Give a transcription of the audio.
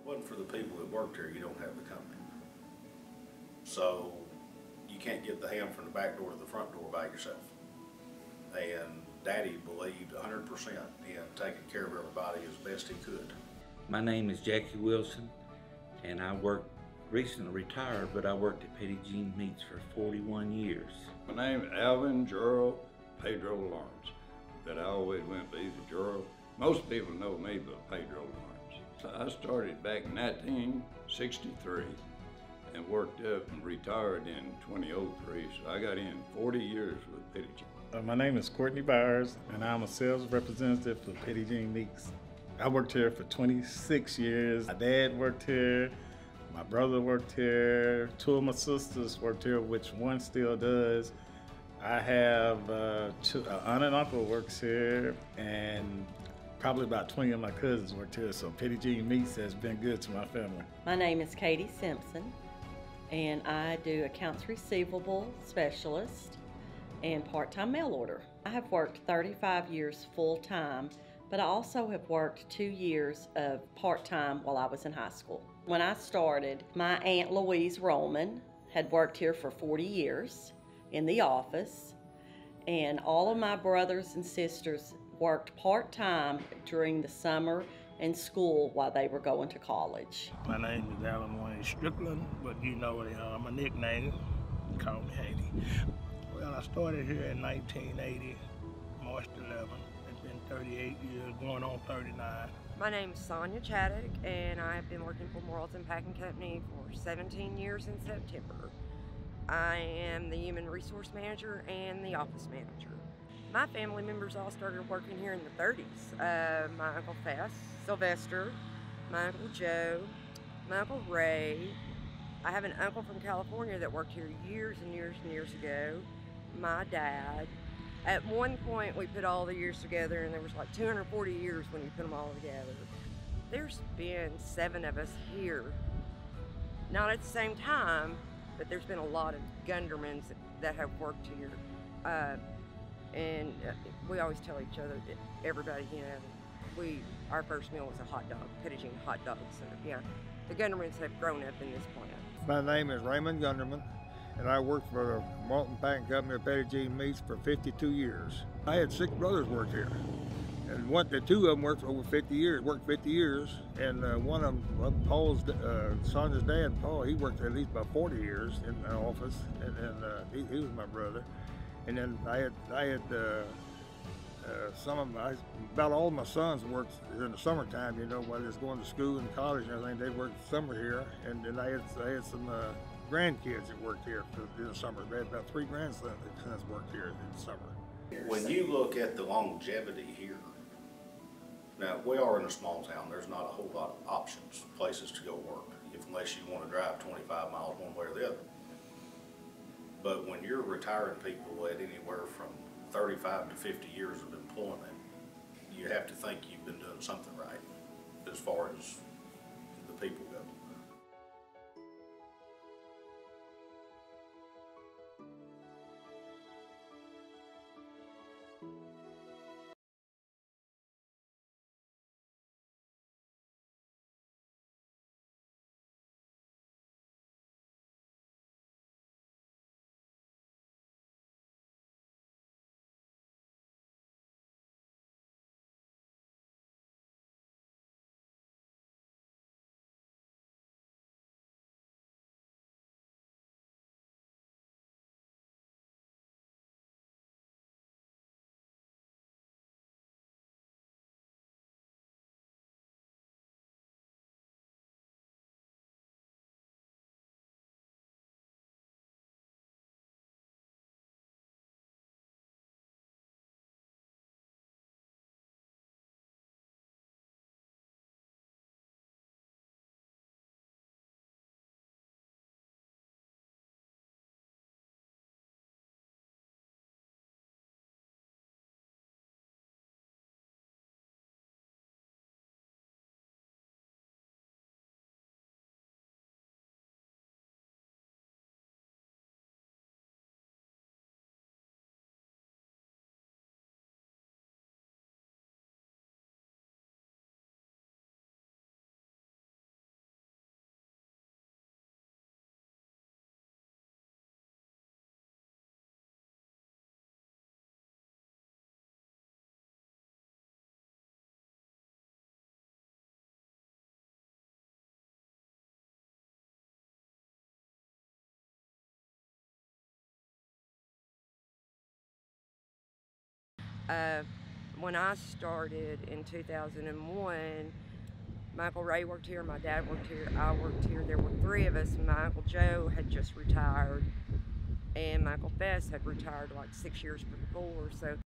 Wasn't for the people that worked here, you don't have the company. So you can't get the ham from the back door to the front door by yourself. And Daddy believed 100% in taking care of everybody as best he could. My name is Jackie Wilson, and I recently retired, but I worked at Petit Jean Meats for 41 years. My name is Alvin Gerald Pedro Lawrence, but I always went by either Gerald. Most people know me by Pedro Lawrence. So I started back in 1963 and worked up and retired in 2003, so I got in 40 years with Petit Jean. My name is Courtney Byers, and I'm a sales representative for Petit Jean Meats. I worked here for 26 years. My dad worked here, my brother worked here, two of my sisters worked here, which one still does. I have an aunt and uncle works here, and probably about 20 of my cousins worked here, so Petit Jean Meats has been good to my family. My name is Katie Simpson, and I do accounts receivable specialist and part-time mail order. I have worked 35 years full-time, but I also have worked 2 years of part-time while I was in high school. When I started, my Aunt Louise Roman had worked here for 40 years in the office, and all of my brothers and sisters worked part-time during the summer and school while they were going to college. My name is Alan Wayne Strickland, but you know my nickname, call me Haley. Well, I started here in 1980, March 11th. It's been 38 years, going on 39. My name is Sonia Chaddock, and I've been working for Morrilton Packing Company for 17 years in September. I am the Human Resource Manager and the Office Manager. My family members all started working here in the 30s. My Uncle Fess, Sylvester, my Uncle Joe, my Uncle Ray. I have an uncle from California that worked here years and years and years ago. My dad. At one point we put all the years together, and there was like 240 years when you put them all together. There's been 7 of us here. Not at the same time, but there's been a lot of Gundermans that have worked here. And we always tell each other, everybody, our first meal was a hot dog, Petit Jean hot dogs. And yeah, the Gundermans have grown up in this plant. My name is Raymond Gunderman, and I worked for the Morrilton Packing Company of Petit Jean Meats for 52 years. I had 6 brothers work here, and 2 of them worked for over 50 years, and one of them, Paul's, Sonia's dad, Paul, he worked at least about 40 years in the office, and he was my brother. And then I had about all of my sons worked in the summertime, while they was going to school and college and everything. They worked summer here, and then I had some grandkids that worked here in the summer. They had about 3 grandsons that worked here in the summer. When you look at the longevity here, now we are in a small town. There's not a whole lot of options, places to go work, unless you want to drive 25 miles one way or the other. But when you're retiring people at anywhere from 35 to 50 years of employment, you have to think you've been doing something right as far as the people go. When I started in 2001, my Uncle Ray worked here, my dad worked here, I worked here. There were 3 of us. My Uncle Joe had just retired, and my Uncle Fess had retired like 6 years before. So